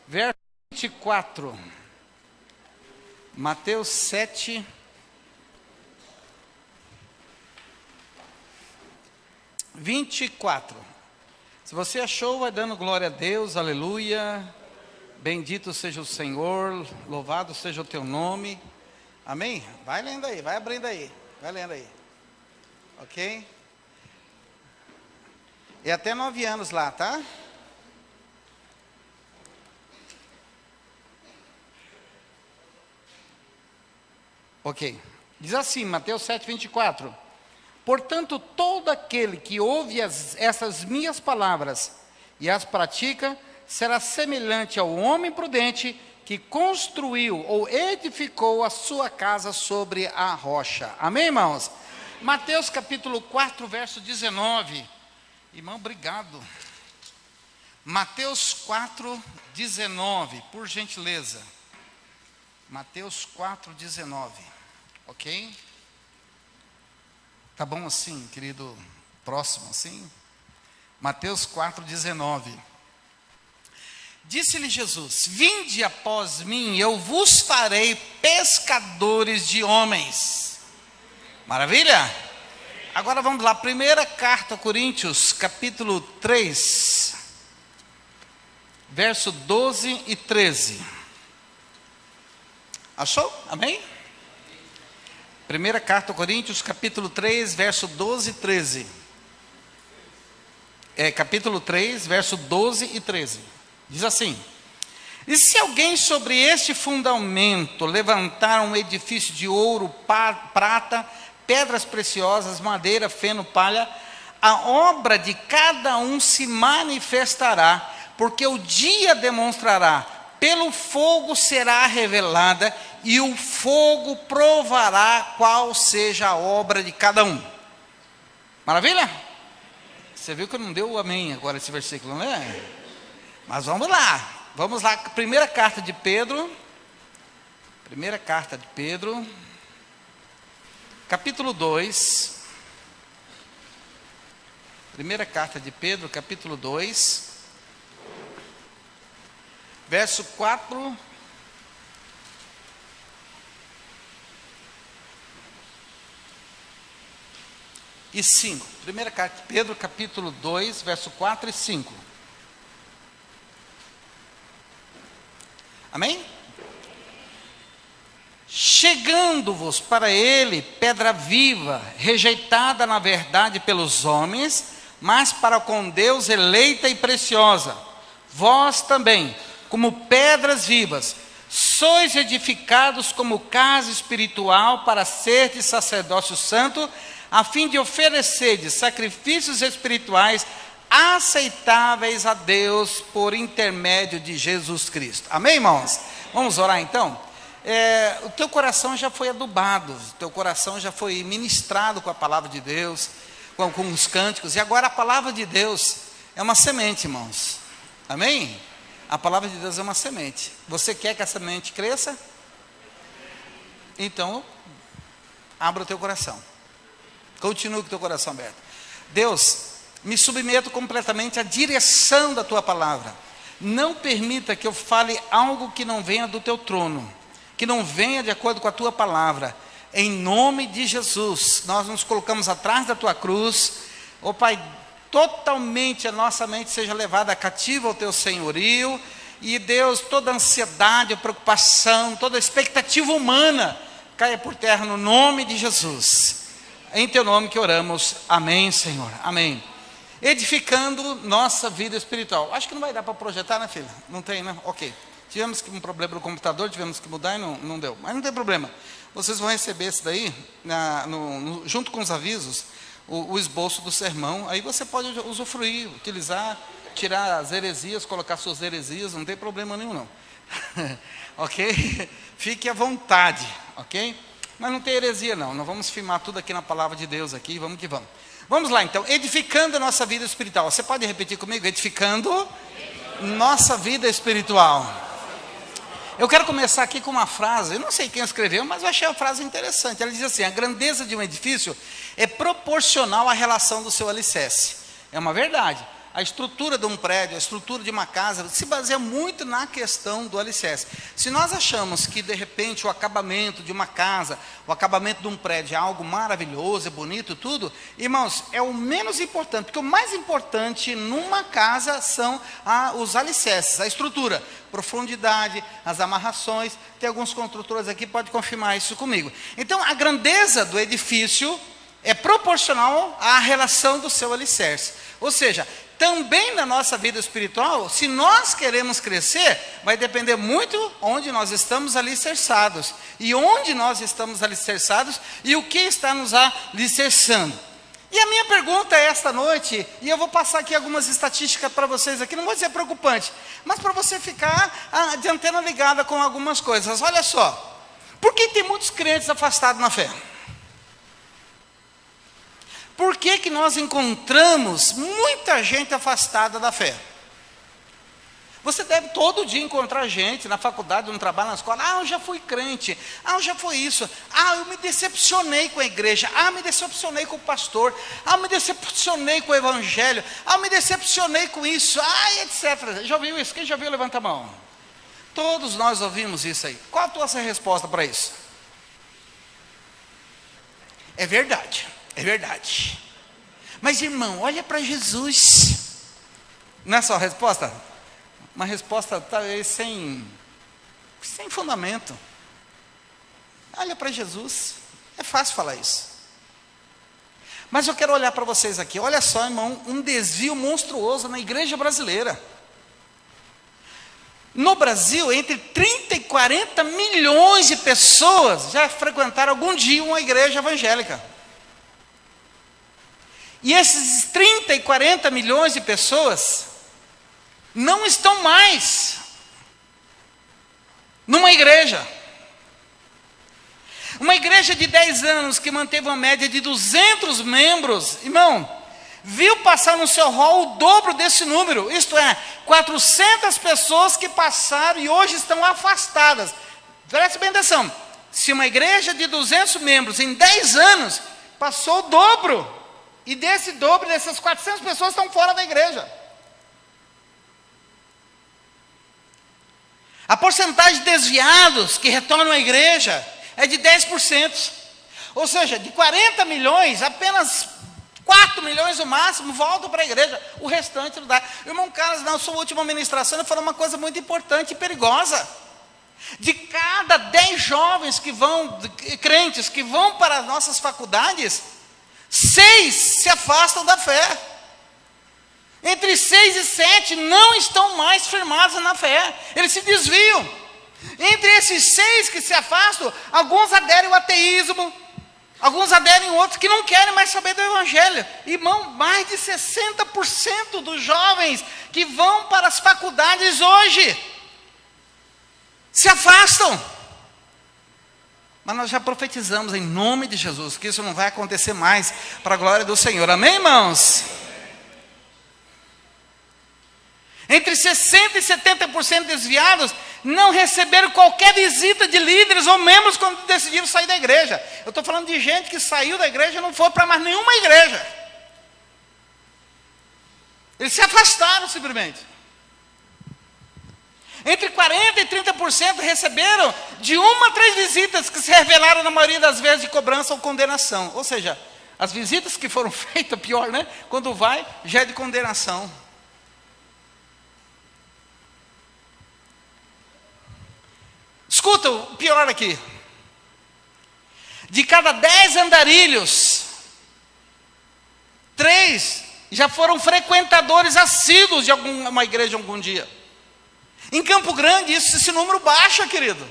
verso 24. Mateus 7, 24. Se você achou, vai dando glória a Deus, aleluia. Bendito seja o Senhor, louvado seja o teu nome. Amém? Vai lendo aí, vai abrindo aí, vai lendo aí. Ok? É até 9 anos lá, tá? Ok. Diz assim, Mateus 7, 24. Portanto, todo aquele que ouve essas minhas palavras e as pratica, será semelhante ao homem prudente que construiu ou edificou a sua casa sobre a rocha. Amém, irmãos? Mateus capítulo 4, verso 19. Irmão, obrigado. Mateus 4, 19, por gentileza. Mateus 4, 19. Ok? Tá bom assim, querido? Próximo assim? Mateus 4, 19. Disse-lhe Jesus: vinde após mim, eu vos farei pescadores de homens. Maravilha? Agora vamos lá, primeira carta a Coríntios, capítulo 3, verso 12 e 13. Achou? Amém? Primeira carta a Coríntios, capítulo 3, verso 12 e 13. Capítulo 3, verso 12 e 13. Diz assim: e se alguém sobre este fundamento levantar um edifício de ouro, prata, pedras preciosas, madeira, feno, palha, a obra de cada um se manifestará, porque o dia demonstrará, pelo fogo será revelada, e o fogo provará qual seja a obra de cada um. Maravilha? Você viu que não deu o amém agora esse versículo, né? Mas vamos lá, primeira carta de Pedro, capítulo 2, primeira carta de Pedro, capítulo 2, verso 4 e 5, primeira carta de Pedro, capítulo 2, verso 4 e 5. Amém? Chegando-vos para ele pedra viva, rejeitada na verdade pelos homens, mas para com Deus eleita e preciosa. Vós também, como pedras vivas, sois edificados como casa espiritual para serdes sacerdócio santo, a fim de oferecerdes sacrifícios espirituais aceitáveis a Deus por intermédio de Jesus Cristo. Amém, irmãos? Vamos orar então? O teu coração já foi adubado, o teu coração já foi ministrado com a palavra de Deus, com os cânticos, e agora a palavra de Deus é uma semente, irmãos. Amém? A palavra de Deus é uma semente. Você quer que a semente cresça? Então, abra o teu coração. Continue com o teu coração aberto. Deus, me submeto completamente à direção da tua palavra. Não permita que eu fale algo que não venha do teu trono, que não venha de acordo com a tua palavra. Em nome de Jesus, nós nos colocamos atrás da tua cruz. Ó Pai, totalmente a nossa mente seja levada cativa ao teu senhorio. E Deus, toda ansiedade, preocupação, toda expectativa humana caia por terra no nome de Jesus. Em teu nome que oramos. Amém, Senhor. Amém. Edificando nossa vida espiritual. Acho que não vai dar para projetar, né, filha? Não tem, né? Ok. Tivemos um problema no computador, tivemos que mudar e não deu. Mas não tem problema. Vocês vão receber isso daí, junto com os avisos, o esboço do sermão. Aí você pode usufruir, utilizar, tirar as heresias, colocar suas heresias, não tem problema nenhum, não. Ok? Fique à vontade, ok? Mas não tem heresia, não. Nós vamos firmar tudo aqui na palavra de Deus, aqui, vamos que vamos. Vamos lá, então. Edificando a nossa vida espiritual. Você pode repetir comigo? Edificando nossa vida espiritual. Eu quero começar aqui com uma frase. Eu não sei quem escreveu, mas eu achei a frase interessante. Ela diz assim: a grandeza de um edifício é proporcional à relação do seu alicerce. É uma verdade. a estrutura de um prédio, a estrutura de uma casa, se baseia muito na questão do alicerce. Se nós achamos que, de repente, o acabamento de uma casa, o acabamento de um prédio é algo maravilhoso, é bonito, tudo, irmãos, é o menos importante, porque o mais importante numa casa são os alicerces, a estrutura, profundidade, as amarrações. Tem alguns construtores aqui que podem confirmar isso comigo. Então, a grandeza do edifício é proporcional à relação do seu alicerce. Ou seja, também na nossa vida espiritual, se nós queremos crescer, vai depender muito onde nós estamos alicerçados. E onde nós estamos alicerçados e o que está nos alicerçando. E a minha pergunta é esta noite, e eu vou passar aqui algumas estatísticas para vocês aqui, não vou dizer preocupante, mas para você ficar de antena ligada com algumas coisas. Olha só, por que tem muitos crentes afastados na fé? Por que nós encontramos muita gente afastada da fé? Você deve todo dia encontrar gente na faculdade, no trabalho, na escola. Eu já fui crente. Eu já fui isso. Eu me decepcionei com a igreja. Me decepcionei com o pastor. Me decepcionei com o evangelho. Me decepcionei com isso. Etc. Já ouviu isso? Quem já viu, levanta a mão. Todos nós ouvimos isso aí. Qual a tua resposta para isso? É verdade. É verdade. Mas, irmão, olha para Jesus. Não é só a resposta? Uma resposta talvez sem fundamento. Olha para Jesus. É fácil falar isso. Mas eu quero olhar para vocês aqui. Olha só, irmão, um desvio monstruoso na igreja brasileira. No Brasil, entre 30 e 40 milhões de pessoas já frequentaram algum dia uma igreja evangélica. E esses 30 e 40 milhões de pessoas não estão mais numa igreja. Uma igreja de 10 anos que manteve uma média de 200 membros, irmão, viu passar no seu hall o dobro desse número, isto é, 400 pessoas que passaram e hoje estão afastadas. Preste bem atenção, se uma igreja de 200 membros em 10 anos passou o dobro, e desse dobro, dessas 400 pessoas estão fora da igreja. A porcentagem de desviados que retornam à igreja é de 10%. Ou seja, de 40 milhões, apenas 4 milhões no máximo voltam para a igreja. O restante não dá. Irmão Carlos, na sua última ministração, ele falou uma coisa muito importante e perigosa. De cada 10 jovens que vão, crentes, que vão para as nossas faculdades, 6 se afastam da fé. Entre 6 e 7 não estão mais firmados na fé. Eles se desviam. Entre esses 6 que se afastam, alguns aderem ao ateísmo, alguns aderem outros que não querem mais saber do evangelho. Irmão, mais de 60% dos jovens que vão para as faculdades hoje se afastam. Mas nós já profetizamos em nome de Jesus que isso não vai acontecer mais para a glória do Senhor. Amém, irmãos? Entre 60% e 70% desviados não receberam qualquer visita de líderes ou membros quando decidiram sair da igreja. Eu estou falando de gente que saiu da igreja e não foi para mais nenhuma igreja. Eles se afastaram simplesmente. Entre 40% e 30% receberam de 1 a 3 visitas que se revelaram na maioria das vezes de cobrança ou condenação. Ou seja, as visitas que foram feitas, pior, né? Quando vai, já é de condenação. Escuta o pior aqui. De cada 10 andarilhos, 3 já foram frequentadores assíduos de uma igreja algum dia. Em Campo Grande, esse número baixa, querido.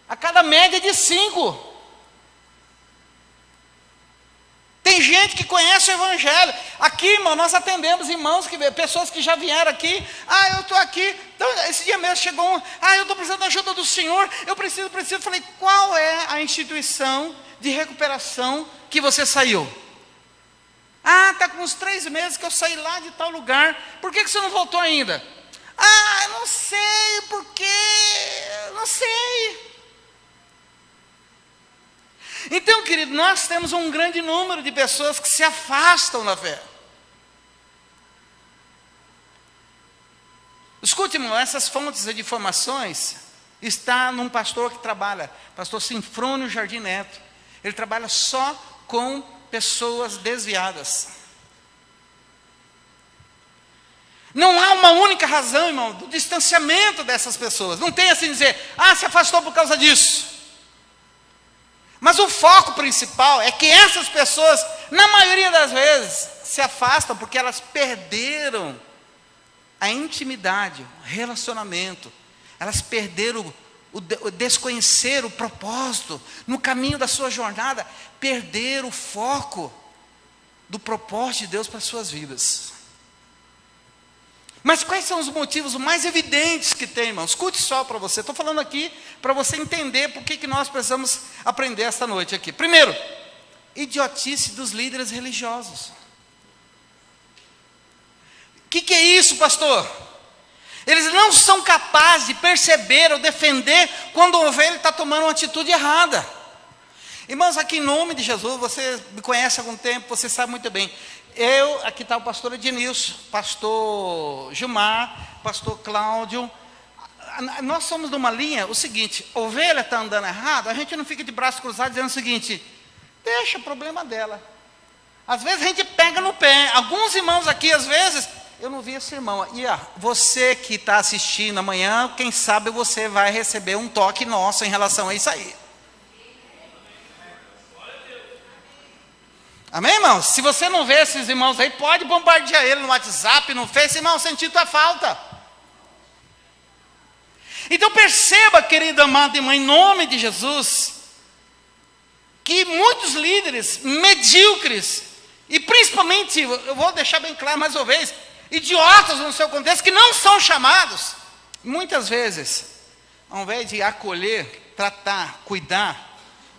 A cada média de 5. Tem gente que conhece o evangelho. Aqui, irmão, nós atendemos irmãos, pessoas que já vieram aqui. Eu estou aqui. Então, esse dia mesmo chegou um. Eu estou precisando da ajuda do Senhor. Eu preciso. Falei, qual é a instituição de recuperação que você saiu? Está com uns 3 meses que eu saí lá de tal lugar. Por que você não voltou ainda? Eu não sei, por quê? Não sei. Então, querido, nós temos um grande número de pessoas que se afastam da fé. Escute, irmão, essas fontes de informações está num pastor que trabalha, pastor Sinfrônio Jardim Neto. Ele trabalha só com pessoas desviadas. Não há uma única razão, irmão, do distanciamento dessas pessoas. Não tem assim dizer, se afastou por causa disso. Mas o foco principal é que essas pessoas, na maioria das vezes, se afastam porque elas perderam a intimidade, o relacionamento. Elas perderam desconhecer o propósito, no caminho da sua jornada, perderam o foco do propósito de Deus para as suas vidas. Mas quais são os motivos mais evidentes que tem, irmão? Escute só para você, estou falando aqui para você entender por que nós precisamos aprender esta noite aqui. Primeiro, idiotice dos líderes religiosos. O que é isso, pastor? Eles não são capazes de perceber ou defender quando a ovelha está tomando uma atitude errada. Irmãos, aqui em nome de Jesus, você me conhece há algum tempo, você sabe muito bem. Aqui está o pastor Ednilson, pastor Gilmar, pastor Cláudio. Nós somos de uma linha, o seguinte, a ovelha está andando errado, a gente não fica de braços cruzados dizendo o seguinte, deixa o problema dela. Às vezes a gente pega no pé. Alguns irmãos aqui, às vezes, eu não vi esse irmão. E você que está assistindo amanhã, quem sabe você vai receber um toque nosso em relação a isso aí. Amém, irmãos? Se você não vê esses irmãos aí, pode bombardear ele no WhatsApp, no Face, irmão, senti tua falta. Então perceba, querida amada irmã, em nome de Jesus, que muitos líderes medíocres, e principalmente, eu vou deixar bem claro mais uma vez, idiotas no seu contexto, que não são chamados, muitas vezes, ao invés de acolher, tratar, cuidar,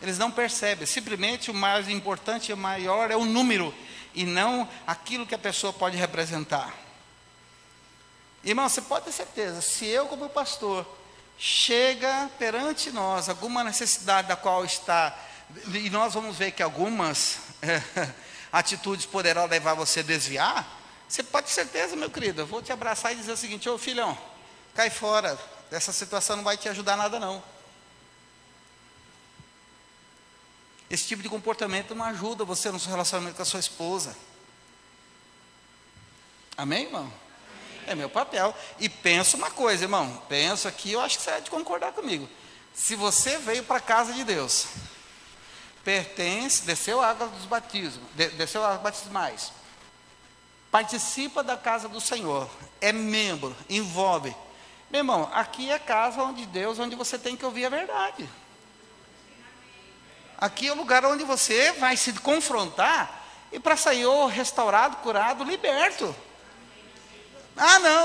eles não percebem, simplesmente o mais importante e o maior é o número, e não aquilo que a pessoa pode representar. Irmão, você pode ter certeza, se eu como pastor, chega perante nós alguma necessidade da qual está, e nós vamos ver que algumas atitudes poderão levar você a desviar, você pode ter certeza, meu querido, eu vou te abraçar e dizer o seguinte, ô filhão, cai fora, essa situação não vai te ajudar nada não. Esse tipo de comportamento não ajuda você no seu relacionamento com a sua esposa. Amém, irmão? É meu papel. E pensa uma coisa, irmão. Penso aqui, eu acho que você vai concordar comigo. Se você veio para a casa de Deus, desceu a água dos batismos, desceu as batismais, participa da casa do Senhor, é membro, envolve. Meu irmão, aqui é a casa onde Deus, onde você tem que ouvir a verdade. Aqui é o lugar onde você vai se confrontar e para sair ou restaurado, curado, liberto.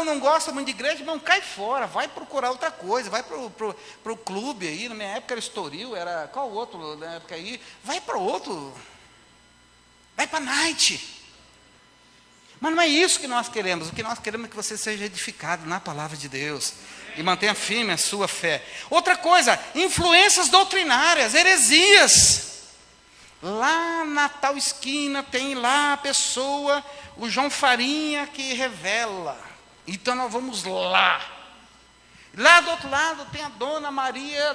Não gosta muito de igreja, não, cai fora, vai procurar outra coisa, vai para o clube aí, na minha época era Estoril, era qual outro na época aí, vai para outro, vai para a night. Mas não é isso que nós queremos, o que nós queremos é que você seja edificado na palavra de Deus. E mantenha firme a sua fé. Outra coisa, influências doutrinárias, heresias. Lá na tal esquina tem lá a pessoa, o João Farinha que revela. Então nós vamos lá. Lá do outro lado tem a Dona Maria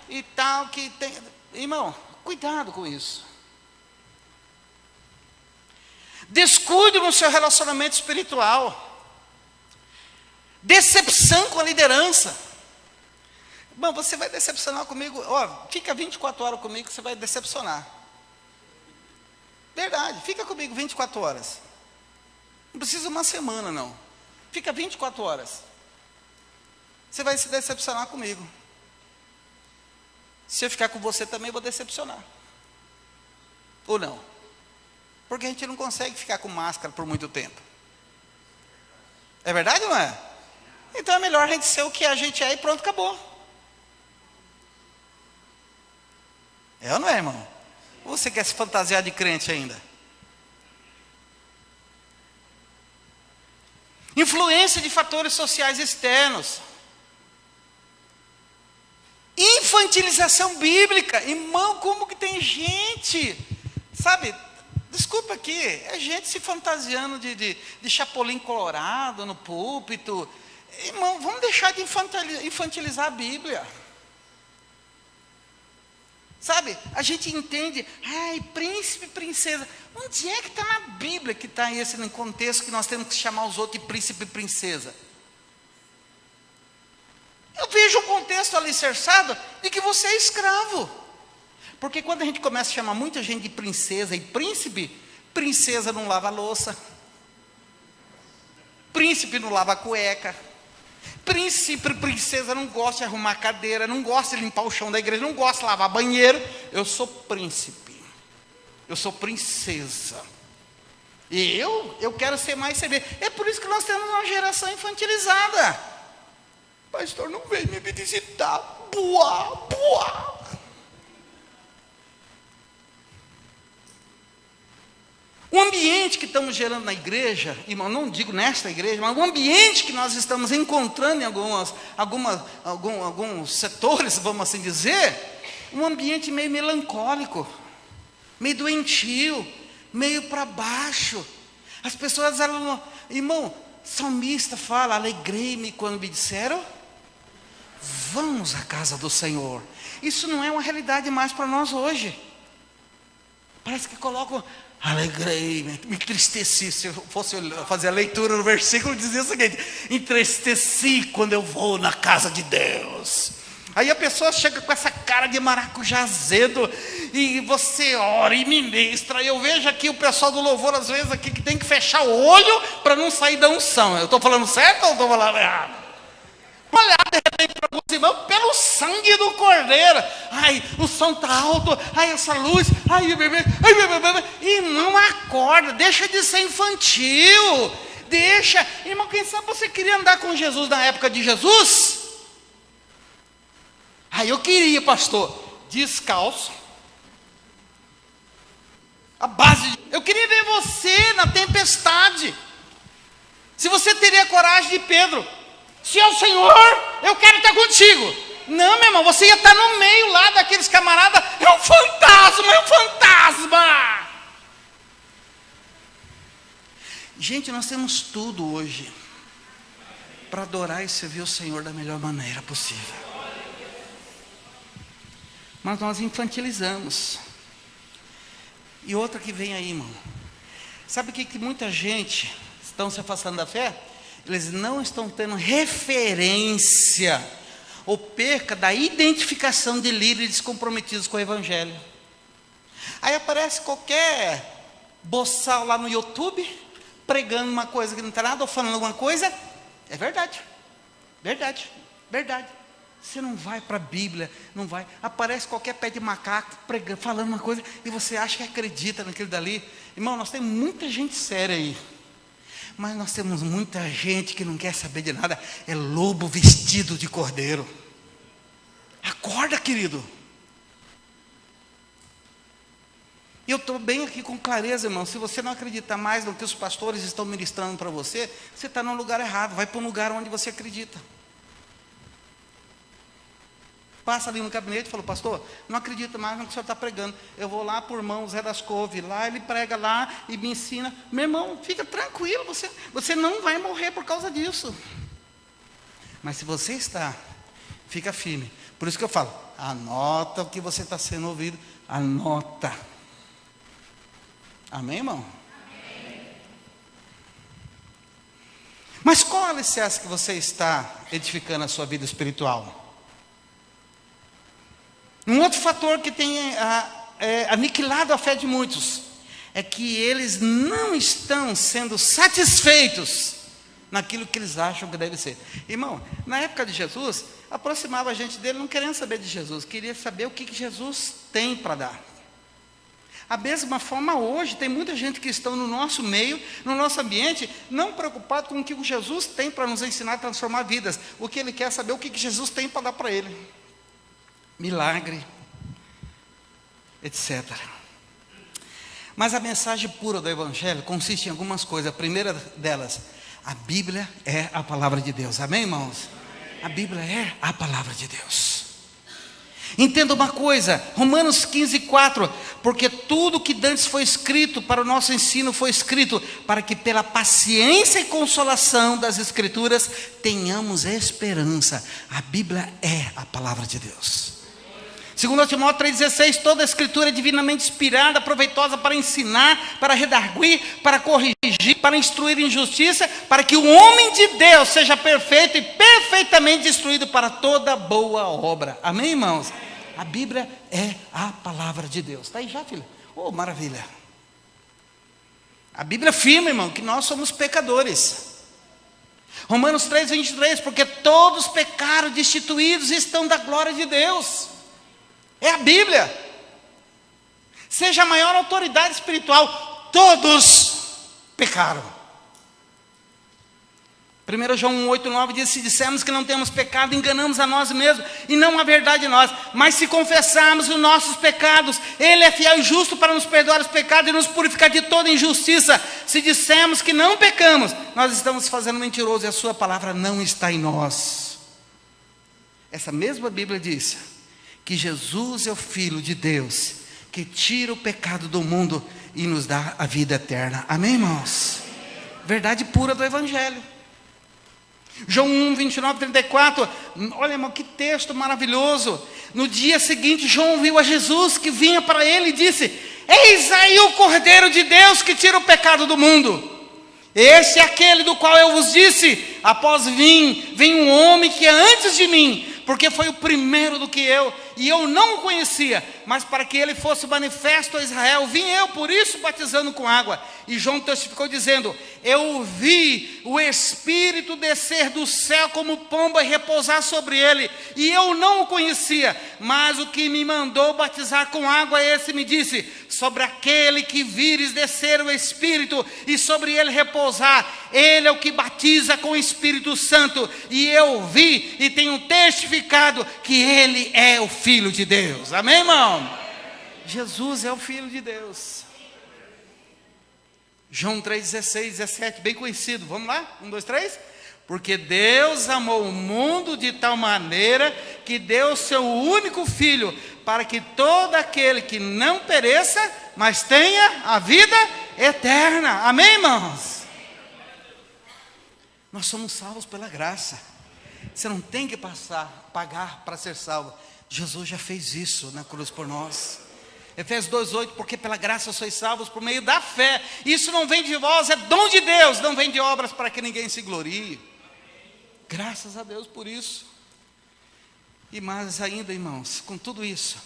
e tal que tem. Irmão, cuidado com isso. Descuide no seu relacionamento espiritual. Decepção com a liderança. Bom, você vai decepcionar comigo. Fica 24 horas comigo que você vai decepcionar. Verdade, fica comigo 24 horas. Não precisa uma semana, não. Fica 24 horas. Você vai se decepcionar comigo. Se eu ficar com você também, vou decepcionar. Ou não? Porque a gente não consegue ficar com máscara por muito tempo. É verdade ou não é? Então é melhor a gente ser o que a gente é e pronto, acabou. É ou não é, irmão? Ou você quer se fantasiar de crente ainda? Influência de fatores sociais externos. Infantilização bíblica. Irmão, como que tem gente, sabe, Desculpa aqui, é gente se fantasiando de chapolim colorado no púlpito. Irmão, vamos deixar de infantilizar a Bíblia. Sabe, a gente entende, ai, príncipe, princesa. Onde é que está na Bíblia que está esse contexto que nós temos que chamar os outros de príncipe e princesa? Eu vejo um contexto alicerçado de que você é escravo. Porque quando a gente começa a chamar muita gente de princesa e príncipe, princesa não lava a louça, príncipe não lava a cueca, príncipe, princesa não gosta de arrumar cadeira, não gosta de limpar o chão da igreja, não gosta de lavar banheiro. Eu sou príncipe, eu sou princesa, e eu quero ser mais saber. É por isso que nós temos uma geração infantilizada. Pastor, não vem me visitar, boa, boa. O ambiente que estamos gerando na igreja, irmão, não digo nesta igreja, mas o ambiente que nós estamos encontrando em alguns setores, vamos assim dizer, um ambiente meio melancólico, meio doentio, meio para baixo. As pessoas, irmão, salmista fala, alegrei-me quando me disseram, vamos à casa do Senhor. Isso não é uma realidade mais para nós hoje. Parece que colocam, alegrei-me, me entristeci. Se eu fosse fazer a leitura no versículo, dizia o seguinte: entristeci quando eu vou na casa de Deus. Aí a pessoa chega com essa cara de maracujá azedo, e você ora e ministra. Eu vejo aqui o pessoal do louvor, às vezes, aqui, que tem que fechar o olho para não sair da unção. Eu estou falando certo ou estou falando errado? Olhar de repente para você, irmão, pelo sangue do Cordeiro. Ai, o som está alto. Ai, essa luz. Ai, irmão, acorda. Deixa de ser infantil. Deixa. Irmão, quem sabe você queria andar com Jesus na época de Jesus? Ai, eu queria, pastor, descalço. A base de... Eu queria ver você na tempestade. Se você teria coragem de Pedro. Se é o Senhor, eu quero estar contigo. Não, meu irmão, você ia estar no meio lá daqueles camaradas. É um fantasma, é um fantasma. Gente, nós temos tudo hoje para adorar e servir o Senhor da melhor maneira possível. Mas nós infantilizamos. E outra que vem aí, irmão. Sabe o que muita gente estão se afastando da fé? Eles não estão tendo referência ou perca da identificação de líderes comprometidos com o Evangelho. Aí aparece qualquer boçal lá no YouTube, pregando uma coisa que não tem nada, ou falando alguma coisa. É verdade, verdade, verdade. Você não vai para a Bíblia, não vai. Aparece qualquer pé de macaco pregando, falando uma coisa, e você acha que acredita naquilo dali. Irmão, nós temos muita gente séria aí. Mas nós temos muita gente que não quer saber de nada. É lobo vestido de cordeiro. Acorda, querido. Eu estou bem aqui com clareza, irmão. Se você não acredita mais no que os pastores estão ministrando para você, você está no lugar errado. Vai para um lugar onde você acredita. Passa ali no gabinete e fala: pastor, não acredito mais no que o senhor está pregando. Eu vou lá por irmão Zé das Couve, lá ele prega lá e me ensina. Meu irmão, fica tranquilo, você não vai morrer por causa disso. Mas se você está, fica firme. Por isso que eu falo, anota o que você está sendo ouvido, anota. Amém, irmão? Amém. Mas qual alicerce que você está edificando a sua vida espiritual? Um outro fator que tem aniquilado a fé de muitos é que eles não estão sendo satisfeitos naquilo que eles acham que deve ser. Irmão, na época de Jesus, aproximava a gente dele não querendo saber de Jesus, queria saber o que Jesus tem para dar. A mesma forma hoje, tem muita gente que está no nosso meio, no nosso ambiente, não preocupado com o que Jesus tem para nos ensinar a transformar vidas. O que ele quer é saber o que Jesus tem para dar para ele. Milagre, etc. Mas a mensagem pura do Evangelho consiste em algumas coisas. A primeira delas, a Bíblia é a palavra de Deus. Amém, irmãos? A Bíblia é a palavra de Deus. Entenda uma coisa, Romanos 15:4, porque tudo que dantes foi escrito para o nosso ensino foi escrito para que pela paciência e consolação das Escrituras tenhamos esperança. A Bíblia é a palavra de Deus. 2 Timóteo 3,16, toda a Escritura é divinamente inspirada, proveitosa para ensinar, para redarguir, para corrigir, para instruir em justiça, para que o homem de Deus seja perfeito e perfeitamente instruído para toda boa obra. Amém, irmãos? A Bíblia é a palavra de Deus. Está aí já, filha? Oh, maravilha. A Bíblia afirma, irmão, que nós somos pecadores. Romanos 3,23, porque todos pecaram, destituídos e estão da glória de Deus. É a Bíblia. Seja a maior autoridade espiritual, todos pecaram. 1 João 1,8,9 diz: se dissermos que não temos pecado, enganamos a nós mesmos, e não a verdade em nós. Mas se confessarmos os nossos pecados, Ele é fiel e justo para nos perdoar os pecados e nos purificar de toda injustiça. Se dissermos que não pecamos, nós estamos fazendo mentiroso e a sua palavra não está em nós. Essa mesma Bíblia diz que Jesus é o Filho de Deus, que tira o pecado do mundo e nos dá a vida eterna. Amém, irmãos? Verdade pura do Evangelho. João 1:29-34, olha, irmão, que texto maravilhoso. No dia seguinte, João viu a Jesus que vinha para ele e disse: eis aí o Cordeiro de Deus que tira o pecado do mundo. Este é aquele do qual eu vos disse: após mim, vem um homem que é antes de mim, porque foi o primeiro do que eu, e eu não o conhecia, mas para que ele fosse manifesto a Israel, vim eu por isso batizando com água. E João testificou dizendo: eu vi o Espírito descer do céu como pomba e repousar sobre ele, e eu não o conhecia, mas o que me mandou batizar com água, esse me disse: sobre aquele que vires descer o Espírito e sobre ele repousar, ele é o que batiza com o Espírito Santo. E eu vi e tenho testificado que ele é o Filho de Deus. Amém, irmão? Jesus é o Filho de Deus. João 3,16, 17, bem conhecido. Vamos lá? 1, 2, 3. Porque Deus amou o mundo de tal maneira que deu o seu único Filho, para que todo aquele que não pereça, mas tenha a vida eterna. Amém, irmãos? Nós somos salvos pela graça. Você não tem que pagar para ser salvo. Jesus já fez isso na cruz por nós. Efésios 2,8, porque pela graça sois salvos por meio da fé. Isso não vem de vós, é dom de Deus, não vem de obras para que ninguém se glorie. Graças a Deus por isso. E mais ainda, irmãos, com tudo isso,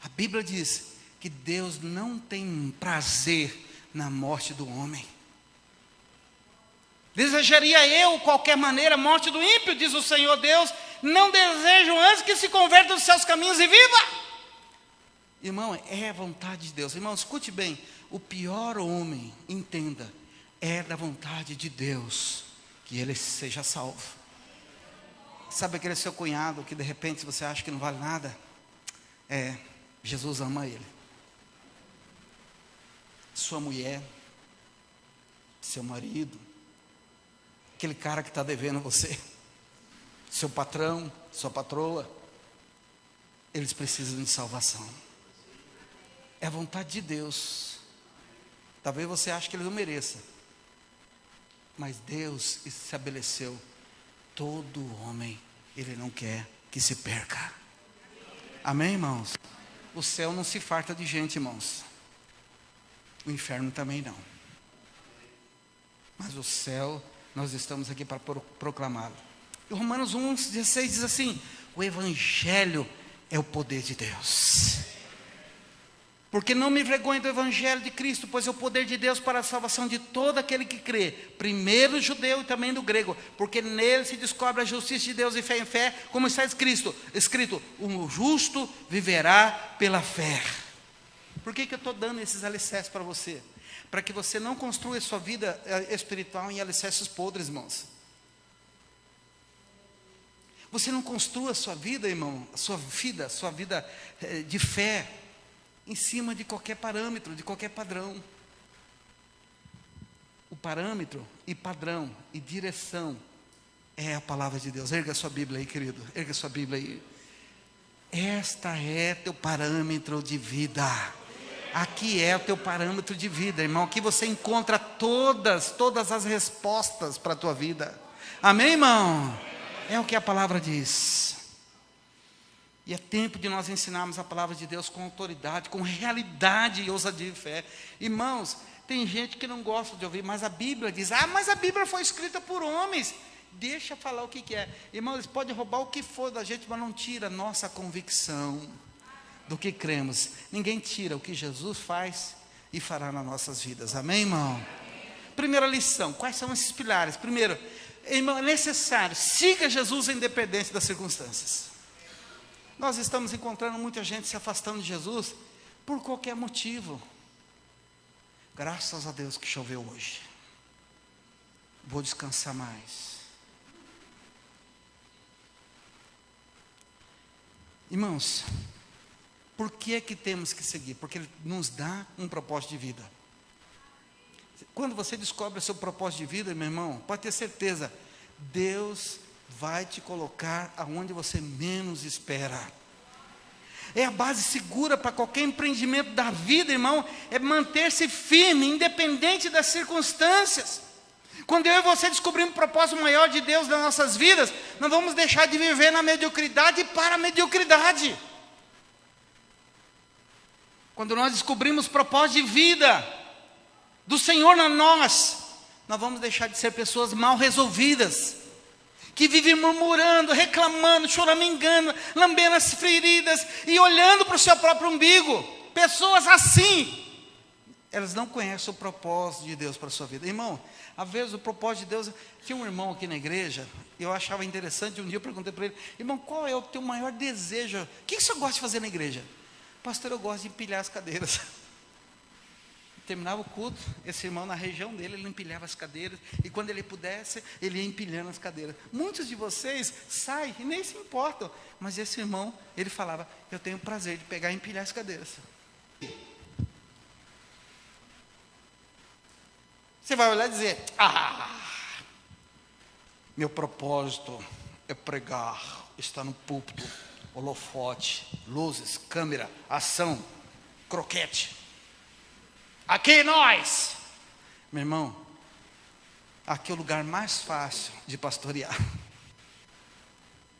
a Bíblia diz que Deus não tem prazer na morte do homem. Desejaria eu, qualquer maneira, a morte do ímpio, diz o Senhor Deus. Não desejo antes que se converta dos seus caminhos e viva. Irmão, é a vontade de Deus. Irmão, escute bem. O pior homem, entenda, é da vontade de Deus que ele seja salvo. Sabe aquele seu cunhado que de repente você acha que não vale nada? Jesus ama ele. Sua mulher, seu marido, aquele cara que está devendo a você, seu patrão, sua patroa, eles precisam de salvação. É a vontade de Deus. Talvez você ache que ele não mereça, mas Deus estabeleceu: todo homem, ele não quer que se perca. Amém, irmãos? O céu não se farta de gente, irmãos. O inferno também não. Mas o céu, nós estamos aqui para proclamá-lo. E Romanos 1,16 diz assim: o Evangelho é o poder de Deus. Porque não me envergonho do Evangelho de Cristo, pois é o poder de Deus para a salvação de todo aquele que crê, primeiro o judeu e também do grego, porque nele se descobre a justiça de Deus e fé em fé, como está escrito, o justo viverá pela fé. Por que eu estou dando esses alicerces para você? Para que você não construa a sua vida espiritual em alicerces podres, irmãos. Você não construa a sua vida, irmão, a sua vida de fé, em cima de qualquer parâmetro, de qualquer padrão. O parâmetro e padrão e direção é a palavra de Deus. Erga a sua Bíblia aí, querido. Erga a sua Bíblia aí. Esta é teu parâmetro de vida. Aqui é o teu parâmetro de vida, irmão. Aqui você encontra todas as respostas para a tua vida. Amém, irmão? É o que a palavra diz. E é tempo de nós ensinarmos a palavra de Deus com autoridade, com realidade e ousadia e fé. Irmãos, tem gente que não gosta de ouvir, mas a Bíblia diz, mas a Bíblia foi escrita por homens. Deixa falar o que é. Irmãos, eles podem roubar o que for da gente, mas não tira a nossa convicção do que cremos. Ninguém tira o que Jesus faz e fará nas nossas vidas. Amém, irmão? Primeira lição, quais são esses pilares? Primeiro, irmão, é necessário, siga Jesus independente das circunstâncias. Nós estamos encontrando muita gente se afastando de Jesus por qualquer motivo. Graças a Deus que choveu hoje. Vou descansar mais. Irmãos, por que é que temos que seguir? Porque Ele nos dá um propósito de vida. Quando você descobre o seu propósito de vida, meu irmão, pode ter certeza, Deus vai te colocar aonde você menos espera. É a base segura para qualquer empreendimento da vida, irmão, é manter-se firme, independente das circunstâncias. Quando eu e você descobrimos o propósito maior de Deus nas nossas vidas, não vamos deixar de viver na mediocridade e para a mediocridade. Quando nós descobrimos o propósito de vida do Senhor na nós vamos deixar de ser pessoas mal resolvidas, que vivem murmurando, reclamando, choramingando, lambendo as feridas e olhando para o seu próprio umbigo. Pessoas assim, elas não conhecem o propósito de Deus para a sua vida. Irmão, às vezes o propósito de Deus... Tinha um irmão aqui na igreja, eu achava interessante, um dia eu perguntei para ele, irmão, qual é o teu maior desejo? O que você gosta de fazer na igreja? Pastor, eu gosto de empilhar as cadeiras. Terminava o culto, esse irmão na região dele, ele empilhava as cadeiras, e quando ele pudesse, ele ia empilhando as cadeiras. Muitos de vocês saem e nem se importam, mas esse irmão, ele falava, eu tenho o prazer de pegar e empilhar as cadeiras. Você vai olhar e dizer, meu propósito é pregar, estar no púlpito, holofote, luzes, câmera, ação, croquete. Aqui nós, meu irmão, aqui é o lugar mais fácil de pastorear.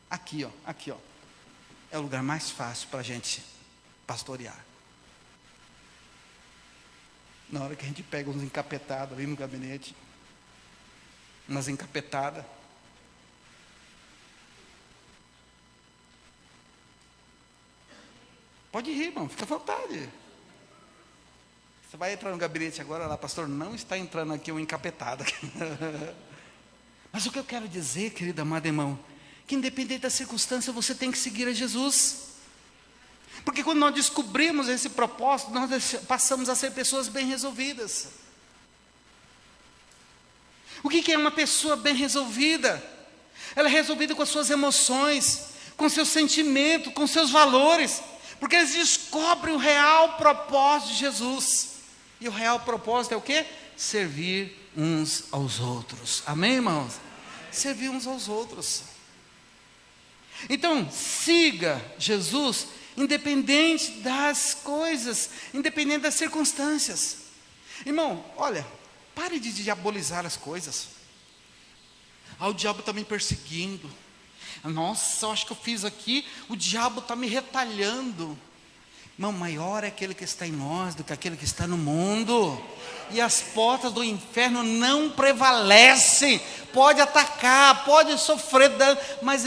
Aqui, ó, é o lugar mais fácil para a gente pastorear. Na hora que a gente pega uns encapetados ali no gabinete, umas encapetadas, pode rir, irmão, fica à vontade. Você vai entrar no gabinete agora lá, pastor, não está entrando aqui um encapetado. Mas o que eu quero dizer, querido amado irmão, que independente da circunstância, você tem que seguir a Jesus. Porque quando nós descobrimos esse propósito, nós passamos a ser pessoas bem resolvidas. O que é uma pessoa bem resolvida? Ela é resolvida com as suas emoções, com seus sentimentos, com seus valores, porque eles descobrem o real propósito de Jesus. E o real propósito é o quê? Servir uns aos outros. Amém, irmãos? Servir uns aos outros. Então, siga Jesus, independente das coisas, independente das circunstâncias. Irmão, olha, pare de diabolizar as coisas. O diabo está me perseguindo. Nossa, eu acho que eu fiz aqui, o diabo está me retalhando. Irmão, maior é aquele que está em nós do que aquele que está no mundo. E as portas do inferno não prevalecem. Pode atacar, pode sofrer dano, mas